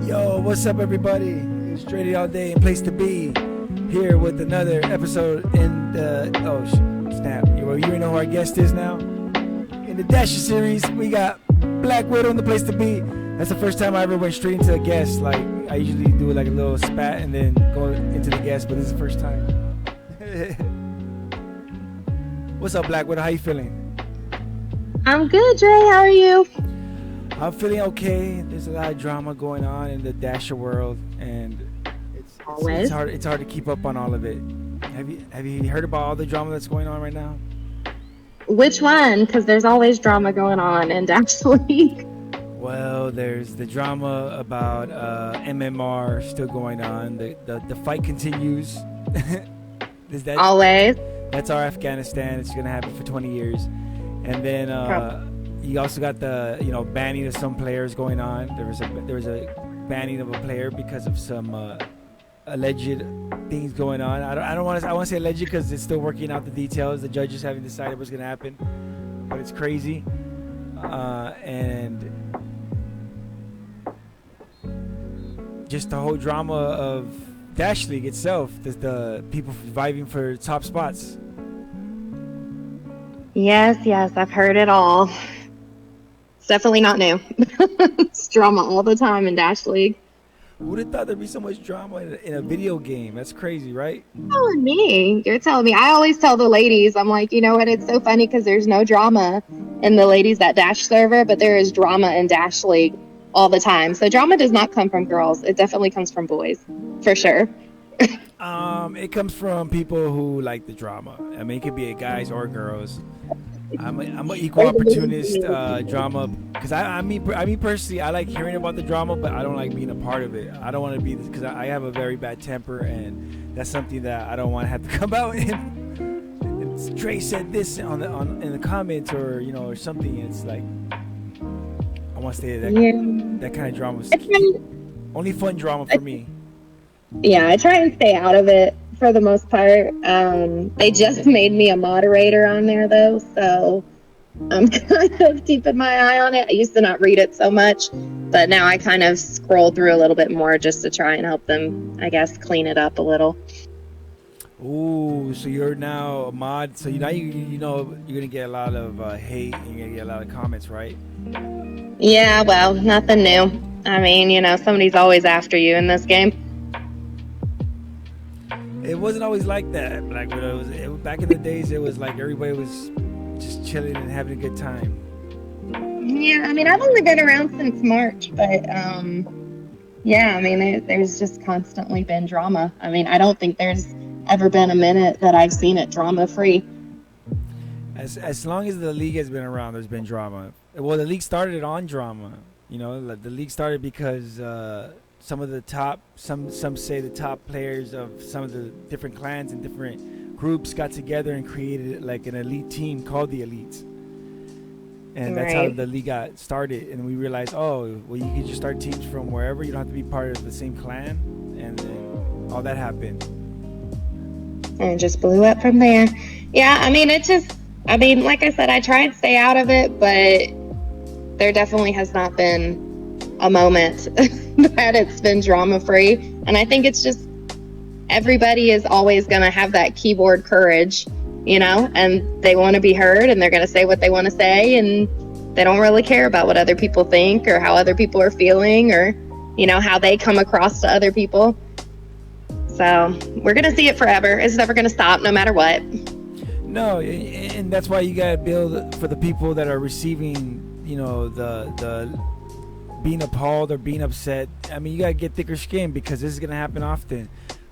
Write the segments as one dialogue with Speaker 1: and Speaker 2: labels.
Speaker 1: Yo, what's up, everybody? It's Straight All Day and Place to Be here with another episode in the snap. You already know who our guest is now. In the Dasher series, we got Black Widow in the Place to Be. That's the first time I ever went straight into a guest. Like, I usually do like a little spat and then go into the guest, but this is the first time. What's up, Black Widow? How you feeling?
Speaker 2: I'm good, Dre. How are you?
Speaker 1: I'm feeling okay. There's a lot of drama going on in the Dasher world, and it's hard. It's hard to keep up on all of it. Have you heard about all the drama that's going on right now?
Speaker 2: Which one? Because there's always drama going on in Dash League.
Speaker 1: Well, there's the drama about MMR still going on. The fight continues. Is that
Speaker 2: always?
Speaker 1: That's our Afghanistan. It's gonna happen for 20 years, and then. You also got the banning of some players going on. There was a banning of a player because of some alleged things going on. I want to say alleged because it's still working out the details. The judges haven't decided what's going to happen, but it's crazy. And just the whole drama of Dash League itself. The people vying for top spots.
Speaker 2: Yes, I've heard it all. Definitely not new. It's drama all the time in Dash League.
Speaker 1: Who would have thought there'd be so much drama in a video game? That's crazy, right?
Speaker 2: You're telling me. You're telling me. I always tell the ladies, I'm like, you know what? It's so funny because there's no drama in the ladies that Dash server, but there is drama in Dash League all the time. So drama does not come from girls. It definitely comes from boys, for sure.
Speaker 1: It comes from people who like the drama. I mean, it could be guys or girls. I'm an equal opportunist drama because I mean personally I like hearing about the drama, but I don't like being a part of it. I don't want to be because I have a very bad temper, and that's something that I don't want to have to come out and Dre said this in the comments or or something. It's like I want to stay that kind of drama. Only fun drama for me.
Speaker 2: Yeah, I try and stay out of it. For the most part. They just made me a moderator on there though, so I'm kind of keeping my eye on it. I used to not read it so much, but now I kind of scroll through a little bit more just to try and help them, I guess, clean it up a little.
Speaker 1: Ooh, so you're now a mod, so you're gonna get a lot of hate and you're gonna get a lot of comments, right?
Speaker 2: Yeah, well, nothing new. I mean, somebody's always after you in this game.
Speaker 1: It wasn't always like that. Like back in the days, it was like everybody was just chilling and having a good time.
Speaker 2: Yeah, I mean, I've only been around since March, but yeah, I mean, there's just constantly been drama. I mean, I don't think there's ever been a minute that I've seen it drama-free.
Speaker 1: As long as the league has been around, there's been drama. Well, the league started on drama. The league started because some of the top, some say the top players of some of the different clans and different groups got together and created like an elite team called the Elites. And that's how the league got started. And we realized, you can just start teams from wherever. You don't have to be part of the same clan. And then all that happened.
Speaker 2: And it just blew up from there. Yeah, I mean, like I said, I try and stay out of it, but there definitely has not been a moment that it's been drama-free. And I think it's just everybody is always going to have that keyboard courage, and they want to be heard and they're going to say what they want to say, and they don't really care about what other people think or how other people are feeling or, how they come across to other people. So we're going to see it forever. It's never going to stop no matter what.
Speaker 1: No, and that's why you got to build for the people that are receiving, the being appalled or being upset. I mean, you gotta get thicker skin because this is gonna happen often.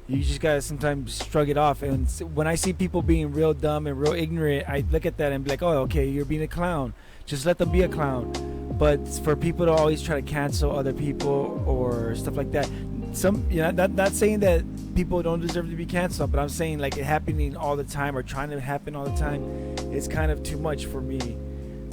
Speaker 1: You just gotta sometimes shrug it off. And when I see people being real dumb and real ignorant, I look at that and be like, oh, okay, you're being a clown. Just let them be a clown. But for people to always try to cancel other people or stuff like that, not saying that people don't deserve to be canceled, but I'm saying like it happening all the time or trying to happen all the time, it's kind of too much for me.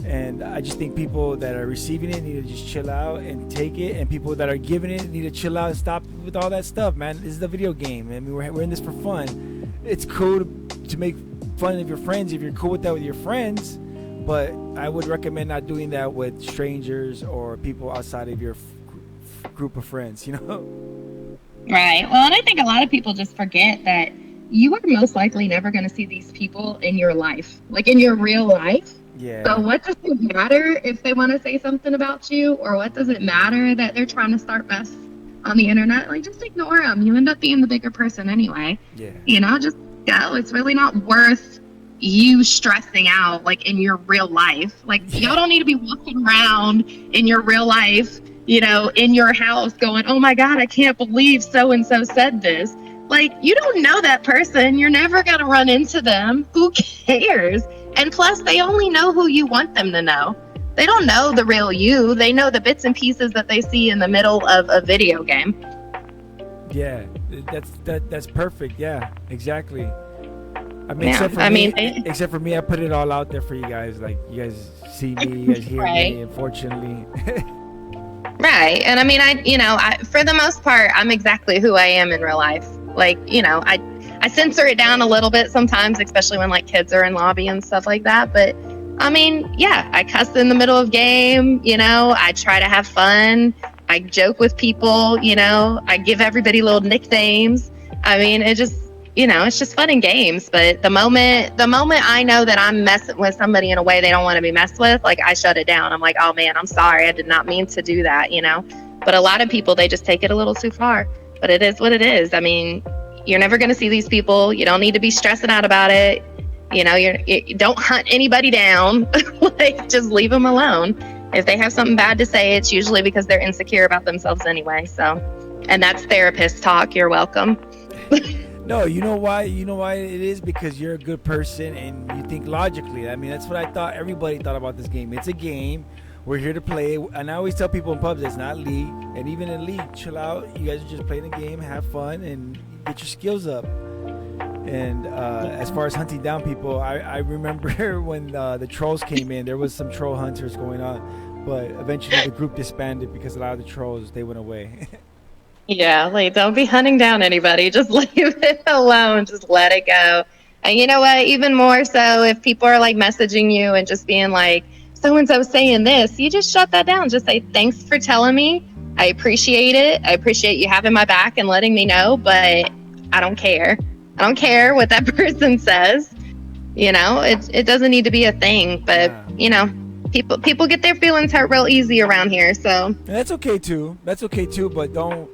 Speaker 1: And I just think people that are receiving it need to just chill out and take it, and people that are giving it need to chill out and stop with all that stuff, man. This is a video game. I mean, we're in this for fun. It's cool to make fun of your friends if you're cool with that with your friends, but I would recommend not doing that with strangers or people outside of your group of friends, you know?
Speaker 2: Right. Well, and I think a lot of people just forget that you are most likely never going to see these people in your life, like in your real life.
Speaker 1: Yeah.
Speaker 2: So what does it matter if they want to say something about you, or what does it matter that they're trying to start mess on the internet? Like, just ignore them. You end up being the bigger person anyway.
Speaker 1: Yeah.
Speaker 2: You know, just go. It's really not worth you stressing out, like, in your real life. Like, y'all don't need to be walking around in your real life, you know, in your house going, oh my God, I can't believe so-and-so said this. Like, you don't know that person. You're never going to run into them. Who cares? And plus, they only know who you want them to know. They don't know the real you. They know the bits and pieces that they see in the middle of a video game.
Speaker 1: Yeah, that's perfect. Yeah, exactly. I mean,
Speaker 2: Yeah,
Speaker 1: except for me, I put it all out there for you guys. Like, you guys see me, you guys hear
Speaker 2: Right.
Speaker 1: me, unfortunately.
Speaker 2: Right. And I mean, I for the most part, I'm exactly who I am in real life. Like, you know, I censor it down a little bit sometimes, especially when like kids are in lobby and stuff like that. But I mean, yeah, I cuss in the middle of game, you know, I try to have fun. I joke with people, you know, I give everybody little nicknames. I mean, it just, you know, it's just fun and games. But the moment I know that I'm messing with somebody in a way they don't want to be messed with, like, I shut it down. I'm like, oh man, I'm sorry. I did not mean to do that, you know. But a lot of people, they just take it a little too far. But it is what it is. I mean, you're never going to see these people. You don't need to be stressing out about it. You know, you don't hunt anybody down. Like, just leave them alone. If they have something bad to say, it's usually because they're insecure about themselves anyway. So, and that's therapist talk. You're welcome.
Speaker 1: No, you know why? You know why it is? Because you're a good person and you think logically. I mean, that's what I thought everybody thought about this game. It's a game. We're here to play. And I always tell people in pubs, it's not League. And even in League, chill out. You guys are just playing a game, have fun, and get your skills up. And as far as hunting down people, I remember when the trolls came in, there was some troll hunters going on. But eventually the group disbanded because a lot of the trolls, they went away.
Speaker 2: Yeah, like, don't be hunting down anybody. Just leave it alone. Just let it go. And you know what? Even more so, if people are like messaging you and just being like, so-and-so saying this, you just shut that down. Just say, thanks for telling me. I appreciate it. I appreciate you having my back and letting me know, but I don't care. I don't care what that person says. You know, it doesn't need to be a thing, but you know, people get their feelings hurt real easy around here. So
Speaker 1: And that's okay too. That's okay too, but don't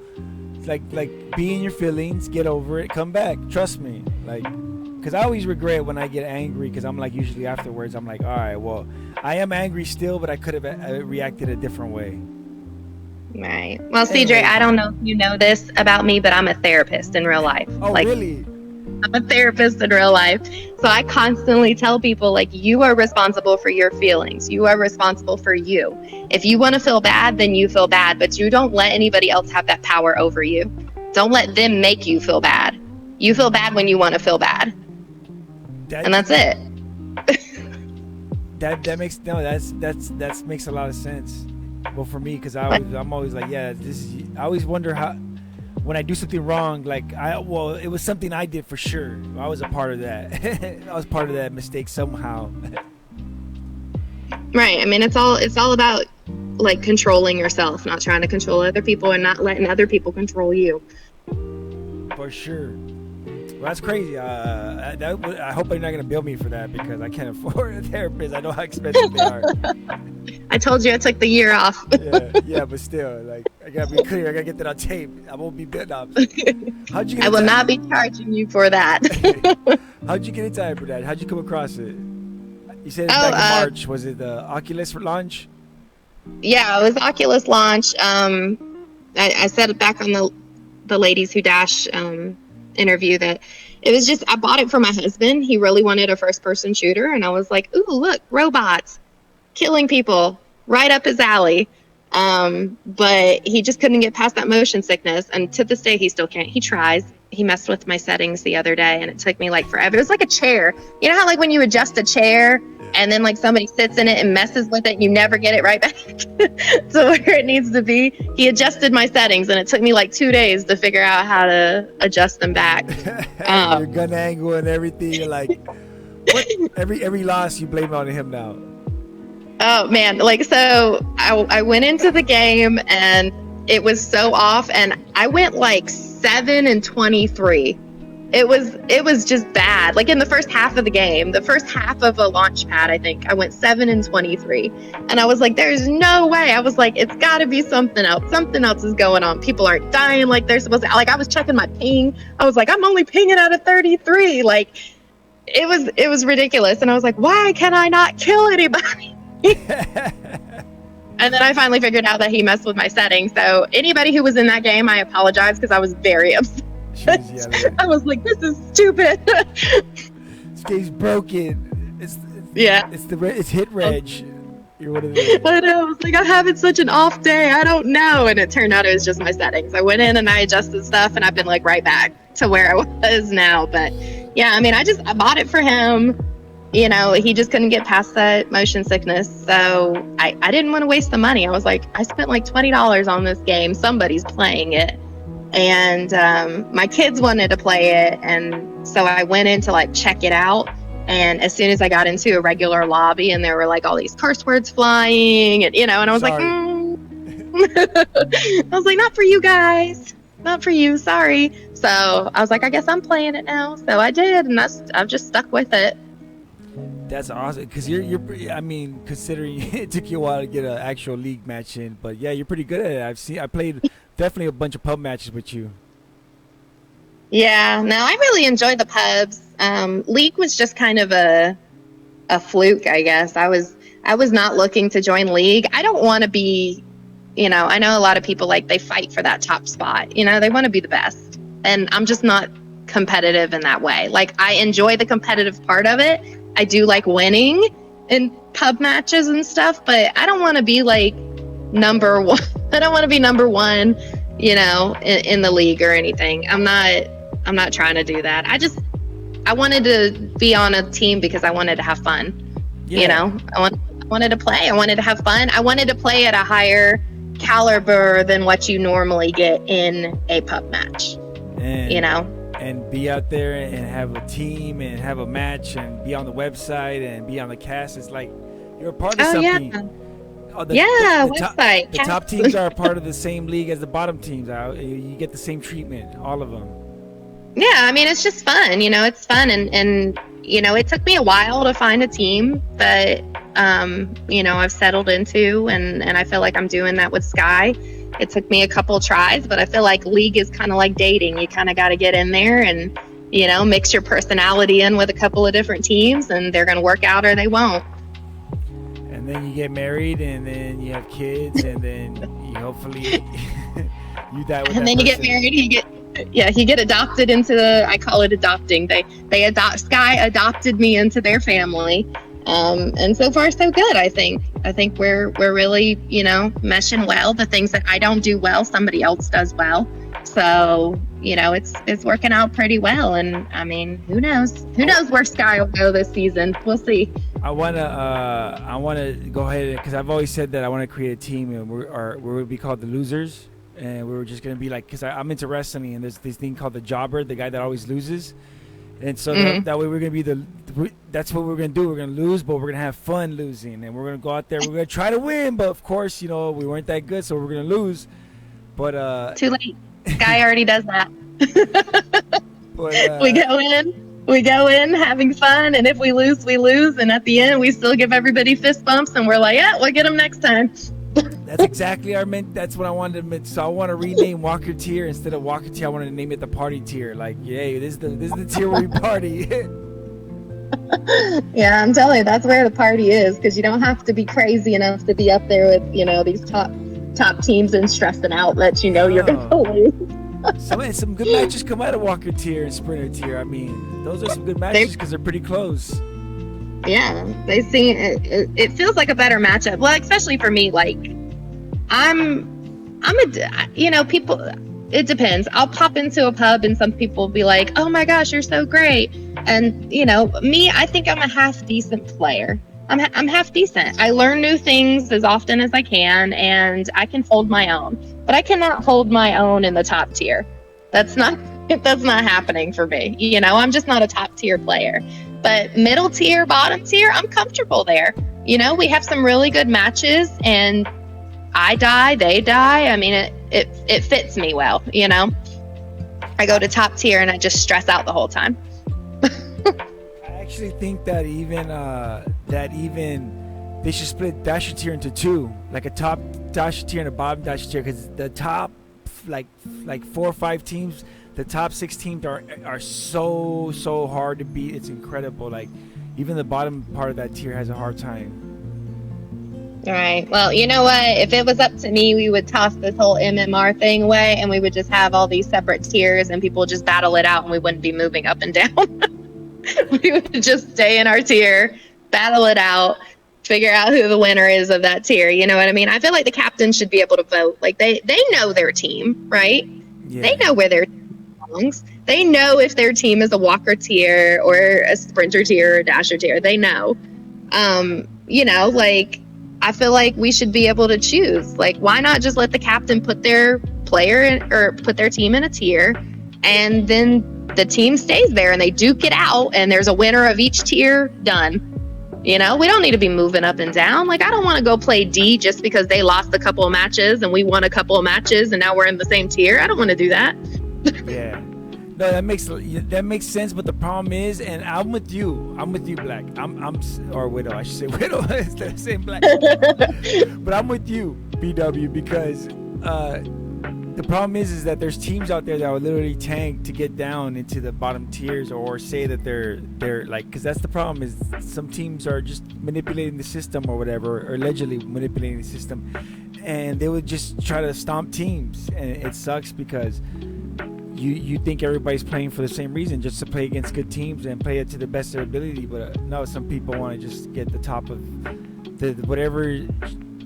Speaker 1: like be in your feelings, get over it, come back. Trust me. Like, because I always regret when I get angry, because I'm like, usually afterwards I'm like, all right, well, I am angry still, but I could have reacted a different way.
Speaker 2: right. Well, CJ, I don't know if you know this about me, but I'm a therapist in real life.
Speaker 1: Oh,
Speaker 2: like,
Speaker 1: really?
Speaker 2: I'm a therapist in real life. So I constantly tell people, like, you are responsible for your feelings. You are responsible for you. If you want to feel bad, then you feel bad, but you don't let anybody else have that power over you. Don't let them make you feel bad. You feel bad when you want to feel bad. And that's it.
Speaker 1: That makes makes a lot of sense. Well, for me, because I'm always like, yeah, I always wonder how, when I do something wrong, like it was something I did for sure. I was a part of that. I was part of that mistake somehow.
Speaker 2: Right. I mean, it's all about like controlling yourself, not trying to control other people and not letting other people control you.
Speaker 1: For sure. Well, that's crazy. I hope they're not going to bill me for that, because I can't afford a therapist. I know how expensive they are.
Speaker 2: I told you I took the year off.
Speaker 1: yeah, but still, like, I got to be clear. I got to get that on tape. I won't be billed off. How'd you get
Speaker 2: I will not be charging you for that.
Speaker 1: How'd you get into HyperDad? How'd you come across it? You said it back in March. Was it the Oculus launch?
Speaker 2: Yeah, it was Oculus launch. I said it back on the Ladies Who Dash interview that it was just, I bought it for my husband. He really wanted a first-person shooter, and I was like, ooh, look, robots killing people, right up his alley. But he just couldn't get past that motion sickness, and to this day he still can't. He tries. He messed with my settings the other day, and it took me like forever. It was like a chair. You know how like when you adjust a chair and then like somebody sits in it and messes with it and you never get it right back to where it needs to be? He adjusted my settings, and it took me like 2 days to figure out how to adjust them back.
Speaker 1: Your gun angle and everything. You're like, What? Every loss you blame on him now.
Speaker 2: Oh man, like so I went into the game and it was so off, and I went like 7-23. It was just bad. Like in the first half of the game, the first half of a launch pad, I think I went 7-23, and I was like, "There's no way." I was like, "It's got to be something else. Something else is going on. People aren't dying like they're supposed to." Like I was checking my ping. I was like, "I'm only pinging out of 33." Like it was ridiculous, and I was like, "Why can I not kill anybody?" And then I finally figured out that he messed with my settings. So anybody who was in that game, I apologize because I was very upset. I was like, "This is stupid."
Speaker 1: This game's broken. It's hit reg. You're one of the...
Speaker 2: I know. I was like, I'm having such an off day. I don't know. And it turned out it was just my settings. I went in and I adjusted stuff, and I've been like right back to where I was now. But yeah, I mean, I bought it for him. You know, he just couldn't get past that motion sickness. So I didn't want to waste the money. I was like, I spent like $20 on this game. Somebody's playing it. And my kids wanted to play it. And so I went in to like check it out. And as soon as I got into a regular lobby and there were like all these curse words flying and, you know, and I was like, I was like, not for you guys, not for you. Sorry. So I was like, I guess I'm playing it now. So I did. And I've just stuck with it.
Speaker 1: That's awesome, because you're I mean, considering it took you a while to get an actual league match in, but yeah, you're pretty good at it. I played definitely a bunch of pub matches with you.
Speaker 2: Yeah, no, I really enjoyed the pubs. League was just kind of a fluke, I guess. I was not looking to join League. I don't want to be, you know, I know a lot of people like they fight for that top spot. You know, they want to be the best, and I'm just not competitive in that way. Like I enjoy the competitive part of it. I do like winning in pub matches and stuff, but I don't want to be like number one. I don't want to be number one, you know, in the league or anything. I'm not trying to do that. I wanted to be on a team because I wanted to have fun. Yeah. You know, I wanted to play. I wanted to have fun. I wanted to play at a higher caliber than what you normally get in a pub match. You know?
Speaker 1: And be out there and have a team and have a match and be on the website and be on the cast. It's like you're a part of something.
Speaker 2: Yeah. Website.
Speaker 1: The top teams are a part of the same league as the bottom teams. You get the same treatment, all of them.
Speaker 2: Yeah, I mean, it's just fun. You know, it's fun. And you know, it took me a while to find a team that, you know, I've settled into. And I feel like I'm doing that with Sky. It took me a couple tries, but I feel like League is kind of like dating. You kind of got to get in there and, you know, mix your personality in with a couple of different teams, and they're going to work out or they won't.
Speaker 1: And then you get married, and then you have kids, and then you hopefully you die with.
Speaker 2: And then you get married, you get adopted into I call it adopting. Sky adopted me into their family. And so far so good. I think we're really, you know, meshing well. The things that I don't do well, somebody else does well. So, you know, it's working out pretty well. And I mean, who knows where Sky will go this season. We'll see.
Speaker 1: I want to go ahead, because I've always said that I want to create a team, and we'll be called the Losers. And we're just going to be like, because I'm into wrestling, and there's this thing called the Jobber, the guy that always loses. And so that way we're going to be that's what we're going to do. We're going to lose, but we're going to have fun losing. And we're going to go out there. We're going to try to win. But, of course, you know, we weren't that good, so we're going to lose. But
Speaker 2: too late. Sky already does that.
Speaker 1: But,
Speaker 2: we go in having fun. And if we lose, we lose. And at the end, we still give everybody fist bumps. And we're like, yeah, we'll get them next time.
Speaker 1: That's exactly that's what I wanted to. So I want to rename Walker Tier. Instead of Walker Tier, I want to name it the Party Tier. Like, yay, this is the tier where we party.
Speaker 2: Yeah, I'm telling you, that's where the party is, because you don't have to be crazy enough to be up there with, you know, these top teams and stressing out that you know you're going to lose.
Speaker 1: Some good matches come out of Walker Tier and Sprinter Tier. I mean, those are some good matches because they're pretty close.
Speaker 2: Yeah, they seem it feels like a better matchup. Well, especially for me, like you know, people, it depends. I'll pop into a pub and some people will be like, oh my gosh, you're so great. And, you know, me, I think I'm a half decent player. I'm half decent. I learn new things as often as I can, and I can hold my own. But I cannot hold my own in the top tier. That's not happening for me. You know, I'm just not a top tier player. But middle tier, bottom tier, I'm comfortable there. You know, we have some really good matches, and I die, they die. I mean, it fits me well, you know. I go to top tier and I just stress out the whole time.
Speaker 1: I actually think that even they should split Dasher tier into two, like a top Dasher tier and a bottom Dasher tier, because the top like 4 or 5 teams, the top 6 teams are so hard to beat. It's incredible. Like even the bottom part of that tier has a hard time.
Speaker 2: All right. Well, you know what? If it was up to me, we would toss this whole MMR thing away, and we would just have all these separate tiers, and people just battle it out, and we wouldn't be moving up and down. We would just stay in our tier, battle it out, figure out who the winner is of that tier. You know what I mean? I feel like the captains should be able to vote. Like they know their team, right? Yeah. They know where their team belongs. They know if their team is a walker tier or a sprinter tier or a dasher tier. They know. You know, like I feel like we should be able to choose. Like, why not just let the captain put their player in, or put their team in a tier, and then the team stays there and they duke it out, and there's a winner of each tier. Done. You know, we don't need to be moving up and down. Like, I don't want to go play D just because they lost a couple of matches and we won a couple of matches and now we're in the same tier. I don't want to do that.
Speaker 1: Yeah. No, that makes sense, but the problem is, and I'm with you, Black. Or Widow, I should say Widow instead of saying Black. But I'm with you, BW, because the problem is that there's teams out there that will literally tank to get down into the bottom tiers, or say that they're like, because that's the problem, is some teams are just manipulating the system or whatever, or allegedly manipulating the system, and they would just try to stomp teams, and it sucks because you think everybody's playing for the same reason, just to play against good teams and play it to the best of their ability. But no, some people want to just get the top of the whatever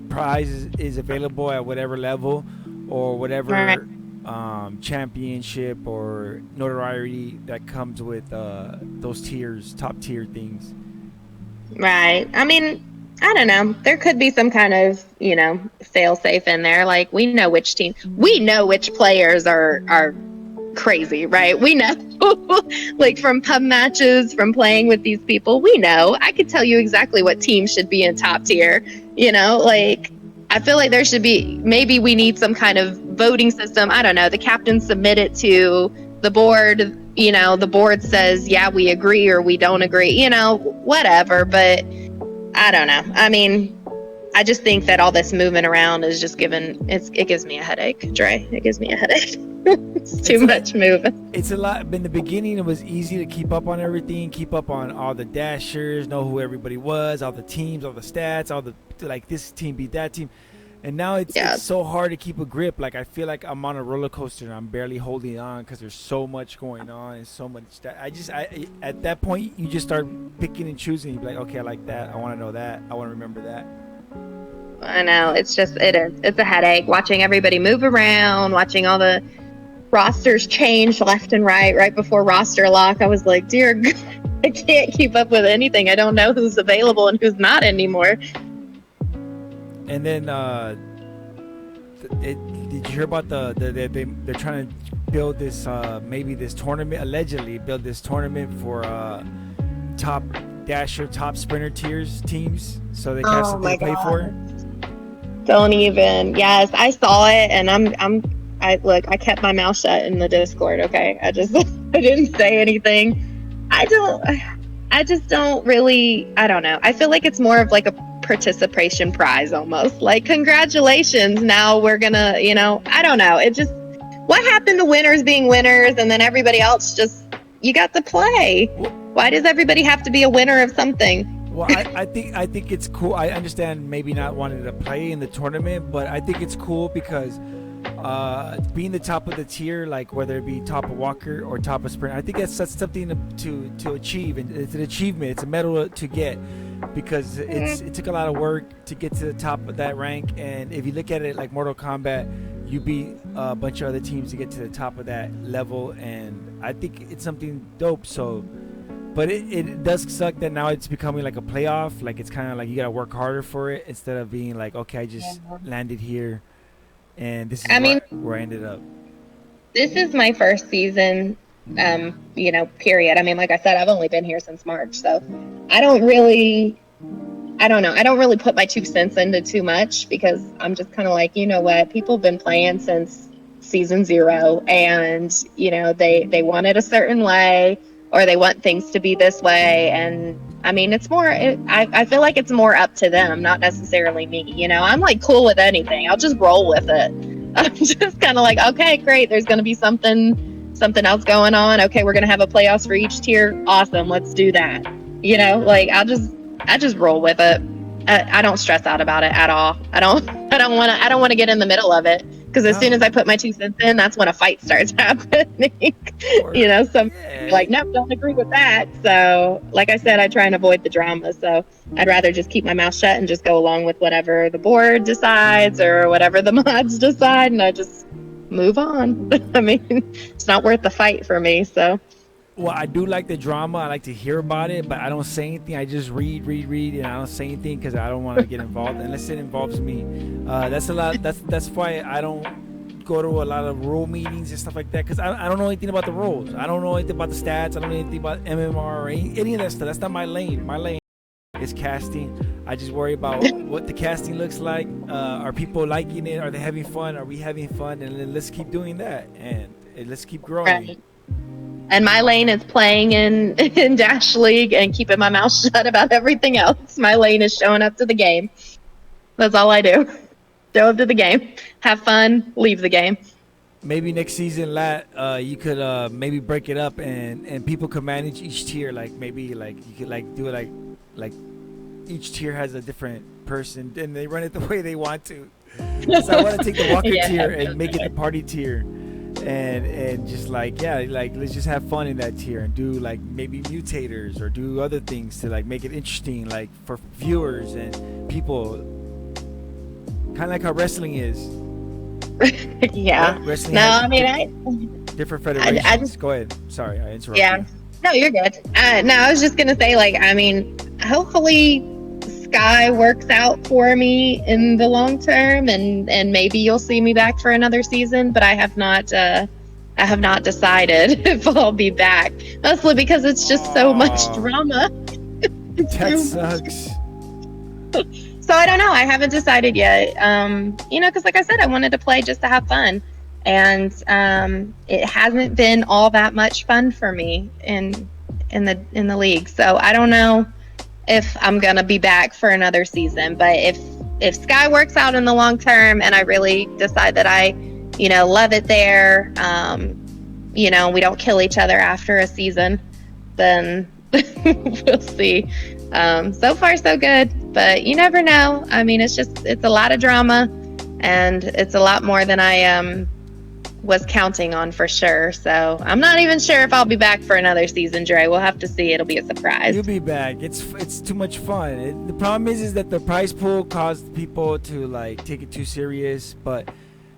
Speaker 1: prize is available at whatever level, or whatever championship or notoriety that comes with those tiers, top tier things.
Speaker 2: Right. I mean, I don't know. There could be some kind of, you know, fail safe in there. Like, we know which players are crazy, right? We know, like, from pub matches, from playing with these people, we know. I could tell you exactly what team should be in top tier, you know, like, I feel like there should be, maybe we need some kind of voting system. I don't know. The captains submit it to the board, you know, the board says, yeah, we agree or we don't agree, you know, whatever. But I don't know. I mean, I just think that all this moving around is just it gives me a headache, Dre. It gives me a headache. It's too much moving.
Speaker 1: It's a lot. In the beginning, it was easy to keep up on everything, keep up on all the dashers, know who everybody was, all the teams, all the stats, all the, like, this team beat that team. And now it's so hard to keep a grip. Like, I feel like I'm on a roller coaster and I'm barely holding on because there's so much going on and so much that I at that point you just start picking and choosing. You're like, okay, I like that. I want to know that. I want to remember that.
Speaker 2: I know. It's a headache watching everybody move around, watching all the rosters change left and right before roster lock. I was like, dear God, I can't keep up with anything. I don't know who's available and who's not anymore.
Speaker 1: And then did you hear about they're trying to build this maybe this tournament, allegedly build this tournament for top dasher, top sprinter teams, so they can have something to play for.
Speaker 2: Don't even. Yes, I saw it, and I kept my mouth shut in the Discord. Okay, I didn't say anything. I just don't really. I don't know. I feel like it's more of like a participation prize almost. Like, congratulations. Now we're gonna, you know. I don't know. It just, what happened to winners being winners, and then everybody else just, you got to play. Why does everybody have to be a winner of something?
Speaker 1: Well, I think it's cool. I understand maybe not wanting to play in the tournament, but I think it's cool because being the top of the tier, like whether it be top of walker or top of sprint, I think that's something to achieve, and it's an achievement. It's a medal to get, because it took a lot of work to get to the top of that rank. And if you look at it like Mortal Kombat, you beat a bunch of other teams to get to the top of that level, and I think it's something dope. So. But it does suck that now it's becoming like a playoff. Like, it's kind of like you got to work harder for it instead of being like, okay, I just landed here and this is where I ended up.
Speaker 2: This is my first season period. I mean, like I said, I've only been here since March, so I don't really, I don't know. I don't really put my 2 cents into too much because I'm just kind of like, you know what? People have been playing since season 0, and they want it a certain way, or they want things to be this way. And I mean, it's more. I feel like it's more up to them, not necessarily me. I'm like cool with anything. I'll just roll with it. I'm just kind of like, okay, great. There's going to be something else going on. Okay, we're going to have a playoffs for each tier. Awesome, let's do that. Like I just roll with it. I don't stress out about it at all. I don't want to get in the middle of it, because as soon as I put my 2 cents in, that's when a fight starts happening. Some like, no, don't agree with that. So like I said, I try and avoid the drama. So I'd rather just keep my mouth shut and just go along with whatever the board decides or whatever the mods decide, and I just move on. I mean, it's not worth the fight for me. So
Speaker 1: Well, I do like the drama. I like to hear about it, but I don't say anything. I just read, and I don't say anything because I don't want to get involved unless it involves me. That's a lot. That's why I don't go to a lot of rule meetings and stuff like that, because I don't know anything about the rules. I don't know anything about the stats. I don't know anything about MMR or any of that stuff. That's not my lane. My lane is casting. I just worry about what the casting looks like. Are people liking it? Are they having fun? Are we having fun? And then let's keep doing that, and let's keep growing.
Speaker 2: Right. And my lane is playing in Dash League and keeping my mouth shut about everything else. My lane is showing up to the game. That's all I do. Show up to the game, have fun, leave the game.
Speaker 1: Maybe next season, you could maybe break it up and people could manage each tier. Like maybe like you could like do it like each tier has a different person and they run it the way they want to. So I want to take the Walker tier and make it the party tier. And just let's just have fun in that tier and do like maybe mutators or do other things to like make it interesting, like for viewers and people, kind of like how wrestling is.
Speaker 2: Yeah.
Speaker 1: Wrestling.
Speaker 2: No, I mean,
Speaker 1: different federations. Go ahead. Sorry, I interrupted.
Speaker 2: Yeah. No, you're good. No, I was just gonna say, like, I mean, hopefully Sky works out for me in the long term, and maybe you'll see me back for another season, but I have not decided if I'll be back, mostly because it's just so much drama.
Speaker 1: That sucks.
Speaker 2: So I don't know, I haven't decided yet, because like I said, I wanted to play just to have fun, and it hasn't been all that much fun for me in the league, so I don't know if I'm gonna be back for another season. But if Sky works out in the long term and I really decide that I love it there, we don't kill each other after a season, then we'll see. So far so good, but you never know. I mean, it's a lot of drama, and it's a lot more than I was counting on, for sure. So I'm not even sure if I'll be back for another season, Dre. We'll have to see. It'll be a surprise.
Speaker 1: You'll be back. It's too much fun. The problem is that the prize pool caused people to like take it too serious, but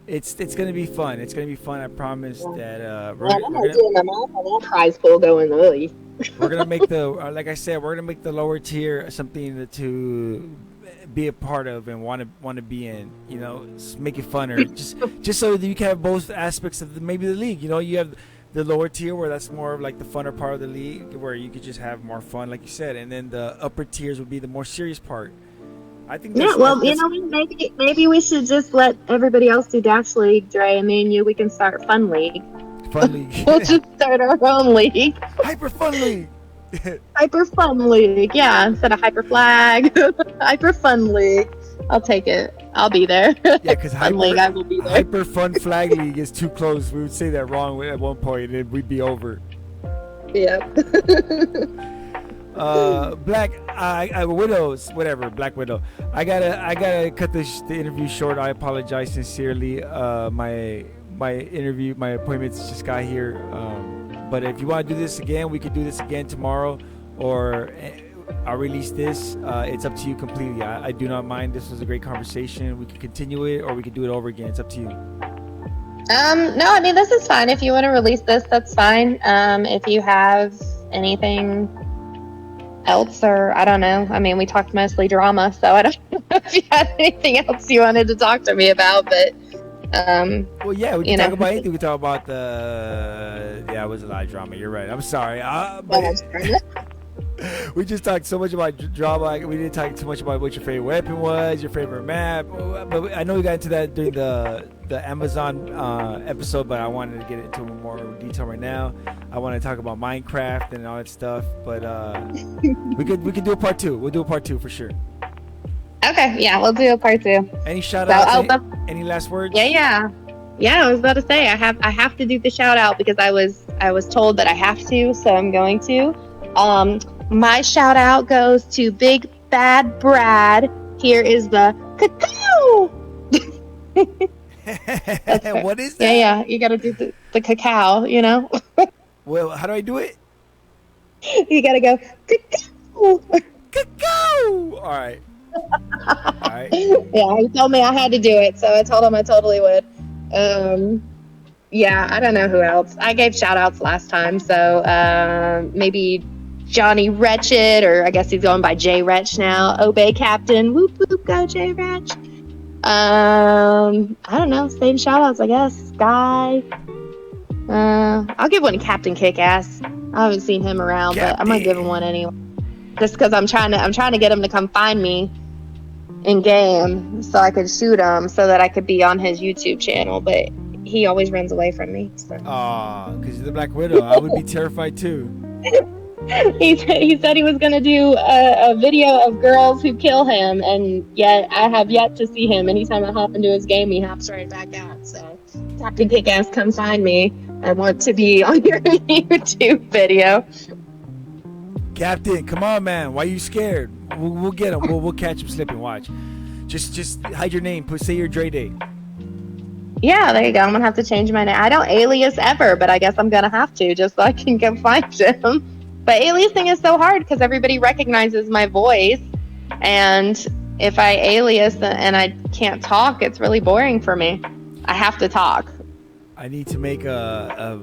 Speaker 1: it's gonna be fun. It's gonna be fun. I promise that
Speaker 2: I'm not doing my mouth on that prize pool going early.
Speaker 1: We're gonna make the like I said, we're gonna make the lower tier something to be a part of and want to be in, make it funner, just so that you can have both aspects of maybe the league. You have the lower tier where that's more of like the funner part of the league, where you could just have more fun, like you said, and then the upper tiers would be the more serious part. I think
Speaker 2: maybe we should just let everybody else do Dash League, Dre, and me and you, we can start Fun League. We'll just start our own league.
Speaker 1: Hyper Fun League.
Speaker 2: Hyper Fun League, yeah, instead of Hyper Flag. Hyper Fun League. I'll take it. I'll be there.
Speaker 1: Yeah, because
Speaker 2: I will be there.
Speaker 1: Hyper Fun Flag League is too close. We would say that wrong at one point, and we'd be over.
Speaker 2: Yep.
Speaker 1: Black Widows, whatever. Black Widow. I gotta cut the interview short. I apologize sincerely. My interview, my appointments just got here. But if you want to do this again, we could do this again tomorrow, or I'll release this. It's up to you completely. I do not mind. This was a great conversation. We could continue it, or we could do it over again. It's up to you.
Speaker 2: No, I mean, this is fine. If you want to release this, that's fine. If you have anything else, or I don't know. I mean, we talked mostly drama, so I don't know if you had anything else you wanted to talk to me about, but
Speaker 1: Well, yeah, we
Speaker 2: You
Speaker 1: can talk
Speaker 2: know,
Speaker 1: about anything. We can talk about the. Yeah, it was a lot of drama. You're right. I'm sorry. We just talked so much about drama. We didn't talk too much about what your favorite weapon was, your favorite map. But I know we got into that during the Amazon episode. But I wanted to get into more detail right now. I want to talk about Minecraft and all that stuff. But we could do a part two. We'll do a part two for sure.
Speaker 2: okay, yeah, we'll do a part 2.
Speaker 1: Any shout
Speaker 2: So
Speaker 1: outs? Any last words?
Speaker 2: Yeah, I was about to say I have to do the shout out because I was told that I have to, so I'm going to. My shout out goes to Big Bad Brad. Here is the cacao.
Speaker 1: What is that?
Speaker 2: Yeah, you gotta do the cacao, you know?
Speaker 1: Well, how do I do it?
Speaker 2: You gotta go cacao.
Speaker 1: Cacao. All right. All right.
Speaker 2: Yeah, he told me I had to do it, so I told him I totally would. Yeah, I don't know who else. I gave shout outs last time, so maybe Johnny Wretched, or I guess he's going by J Wretch now. Obey Captain. Whoop whoop, go J Wretch. I don't know. Same shout outs, I guess. Sky. I'll give one to Captain Kickass. I haven't seen him around, but I'm gonna give him one anyway. Just because I'm trying to get him to come find me in game so I could shoot him so that I could be on his YouTube channel, but he always runs away from me. So.
Speaker 1: Aw, because you're the Black Widow. I would be terrified too.
Speaker 2: He said he was going to do a video of girls who kill him, and yet I have yet to see him. Anytime I hop into his game, he hops right back out. So, Captain Kickass, come find me. I want to be on your YouTube video.
Speaker 1: Captain, come on, man. Why are you scared? We'll get him. We'll catch him slipping. Watch. Just hide your name. Say your Dre Day.
Speaker 2: Yeah, there you go. I'm going to have to change my name. I don't alias ever, but I guess I'm going to have to just so I can go find him. But aliasing is so hard because everybody recognizes my voice. And if I alias and I can't talk, it's really boring for me. I have to talk.
Speaker 1: I need to make a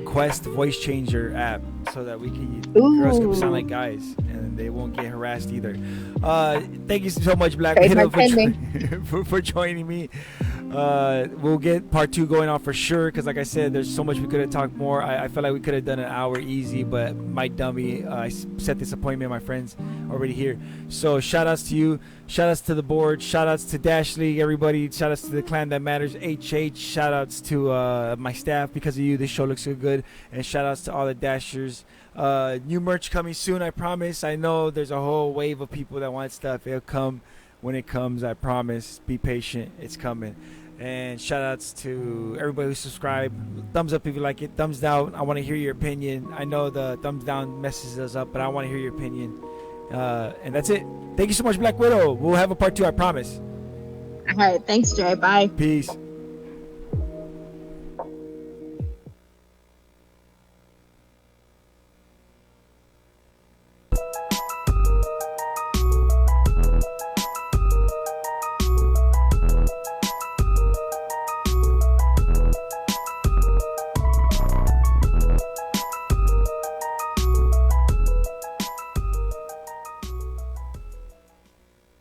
Speaker 1: Quest voice changer app so that we can girls can sound like guys and they won't get harassed either. Thank you so much, Black Widow, for joining me. We'll get part 2 going on for sure because, like I said, there's so much we could have talked more. I felt like we could have done an hour easy, but my dummy, I set this appointment. My friends already here. So shout outs to you. Shout outs to the board. Shout outs to Dash League, everybody. Shout outs to the clan that matters, HH. Shout outs to my staff. Because of you, this show looks so good. And shout outs to all the Dashers. New merch coming soon, I promise. I know there's a whole wave of people that want stuff. It'll come when it comes, I promise. Be patient. It's coming. And shout outs to everybody who subscribed. Thumbs up if you like it. Thumbs down. I want to hear your opinion. I know the thumbs down messes us up, but I want to hear your opinion. And that's it. Thank you so much, Black Widow. We'll have a part 2, I promise.
Speaker 2: All right. Thanks, Jay. Bye.
Speaker 1: Peace.